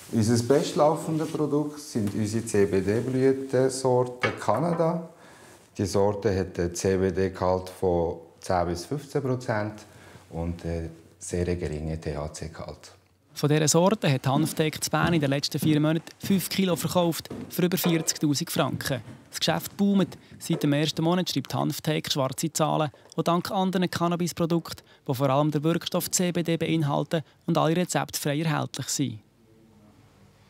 Unser bestlaufende Produkt sind unsere CBD-Blütensorte Kanada. Die Sorte hat einen CBD-Gehalt von 10 bis 15% und einen sehr geringen THC-Gehalt. Von dieser Sorte hat Hanftek in Bern in den letzten 4 Monaten 5 Kilo verkauft für über 40'000 Franken. Das Geschäft boomt. Seit dem ersten Monat schreibt Hanftek schwarze Zahlen, die dank anderen Cannabisprodukten, die vor allem den Wirkstoff CBD beinhalten und alle rezeptfrei erhältlich sind.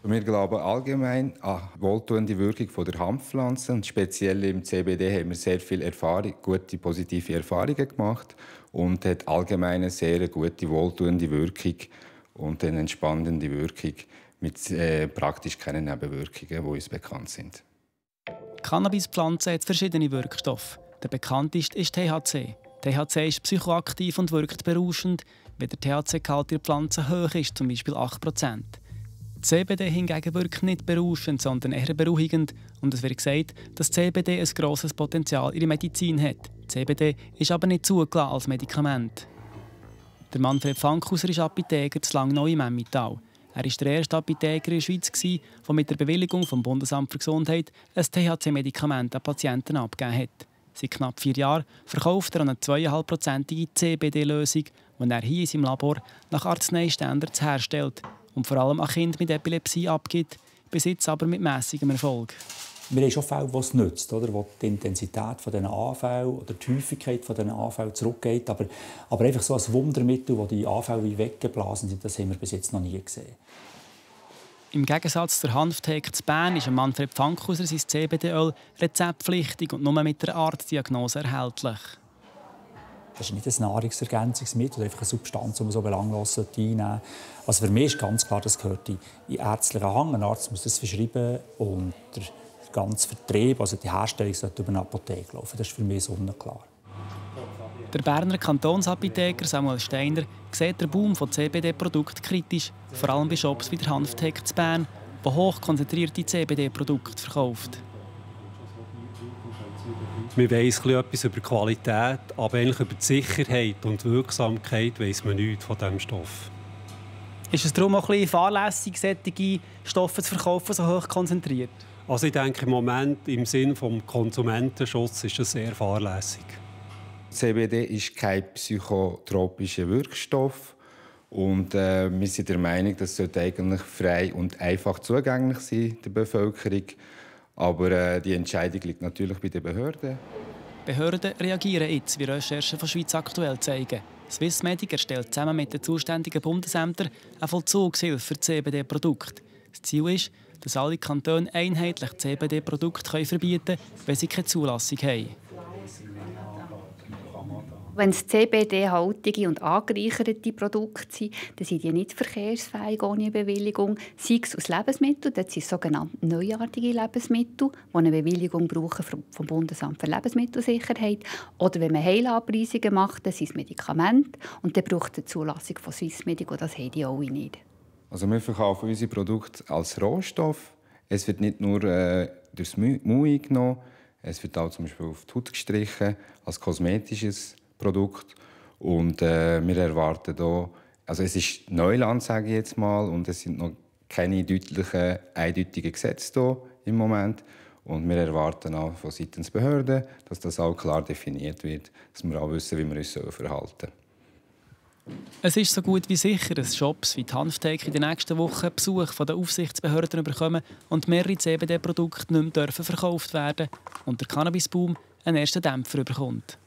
Wir glauben allgemein an die wohltuende Wirkung der Hanfpflanze. Und speziell im CBD haben wir sehr viel gute, positive Erfahrungen gemacht und hat allgemein eine sehr gute, wohltuende Wirkung und eine entspannende Wirkung mit praktisch keinen Nebenwirkungen, die uns bekannt sind. Die Cannabispflanze hat verschiedene Wirkstoffe. Der bekannteste ist THC. THC ist psychoaktiv und wirkt berauschend, wenn der THC-Gehalt der Pflanze hoch ist, zum Beispiel 8%. CBD hingegen wirkt nicht berauschend, sondern eher beruhigend. Und es wird gesagt, dass CBD ein grosses Potenzial in der Medizin hat. CBD ist aber nicht zugelassen als Medikament. Der Manfred Fankhauser ist Apotheker zu Langnau im Emmental. Er war der erste Apotheker in der Schweiz, der mit der Bewilligung vom Bundesamt für Gesundheit ein THC-Medikament an Patienten abgegeben hat. Seit knapp 4 Jahren verkauft er eine 2,5%ige CBD-Lösung, die er hier in seinem Labor nach Arzneistandards herstellt und vor allem an Kinder mit Epilepsie abgibt, bis jetzt aber mit mässigem Erfolg. Wir haben schon Fälle, die es nützt, oder? Wo die Intensität dieser Anfälle oder die Häufigkeit dieser Anfälle zurückgeht. Aber einfach so ein Wundermittel, wo die Anfälle wie weggeblasen sind, das haben wir bis jetzt noch nie gesehen. Im Gegensatz zur Hanftek in Bern ist Manfred Fankhauser sein CBD-Öl rezeptpflichtig und nur mit der Arztdiagnose erhältlich. Das ist nicht ein Nahrungsergänzungsmittel, einfach eine Substanz, die man so belanglos einnehmen sollte. Also für mich ist ganz klar, das gehört in ärztlichen Hang. Ein Arzt muss das verschreiben und der ganze Vertrieb, also die Herstellung, sollte über eine Apotheke laufen. Das ist für mich sonnenklar. Der Berner Kantonsapotheker Samuel Steiner sieht den Boom von CBD-Produkten kritisch, vor allem bei Shops wie der Hanftek in Bern, die hochkonzentrierte CBD-Produkte verkauft. Man weiss etwas über die Qualität, aber eigentlich über die Sicherheit und die Wirksamkeit weiss man nichts von diesem Stoff. Ist es darum auch ein bisschen fahrlässig, solche Stoffe zu verkaufen, so hoch konzentriert? Also ich denke, im Moment im Sinne des Konsumentenschutz ist das sehr fahrlässig. CBD ist kein psychotropischer Wirkstoff und wir sind der Meinung, das sollte eigentlich frei und einfach zugänglich sein der Bevölkerung. Aber die Entscheidung liegt natürlich bei den Behörden. Behörden reagieren jetzt, wie Recherchen von Schweiz aktuell zeigen. Swissmedic erstellt zusammen mit den zuständigen Bundesämtern eine Vollzugshilfe für CBD-Produkte. Das Ziel ist, dass alle Kantone einheitlich CBD-Produkte verbieten können, wenn sie keine Zulassung haben. Wenn es CBD-haltige und angereicherte Produkte sind, dann sind die nicht verkehrsfähig ohne Bewilligung. Sei es aus Lebensmitteln, das sind sogenannte neuartige Lebensmittel, die eine Bewilligung brauchen vom Bundesamt für Lebensmittelsicherheit. Oder wenn man Heilabreisungen macht, dann sind es Medikamente und dann braucht es eine Zulassung von Swissmedic und das haben die alle nicht. Also wir verkaufen unsere Produkte als Rohstoff. Es wird nicht nur durchs Mund genommen, es wird auch zum Beispiel auf die Haut gestrichen als kosmetisches Produkt. Und wir erwarten hier, also es ist Neuland, sage ich jetzt mal, und es sind noch keine eindeutigen Gesetze hier im Moment. Und wir erwarten auch von seitens Behörden, dass das auch klar definiert wird, dass wir auch wissen, wie wir uns verhalten sollen. Es ist so gut wie sicher, dass Shops wie die Hanftek in den nächsten Wochen Besuch von den Aufsichtsbehörden bekommen und mehrere CBD-Produkte nicht mehr verkauft werden und der Cannabisboom einen ersten Dämpfer bekommt.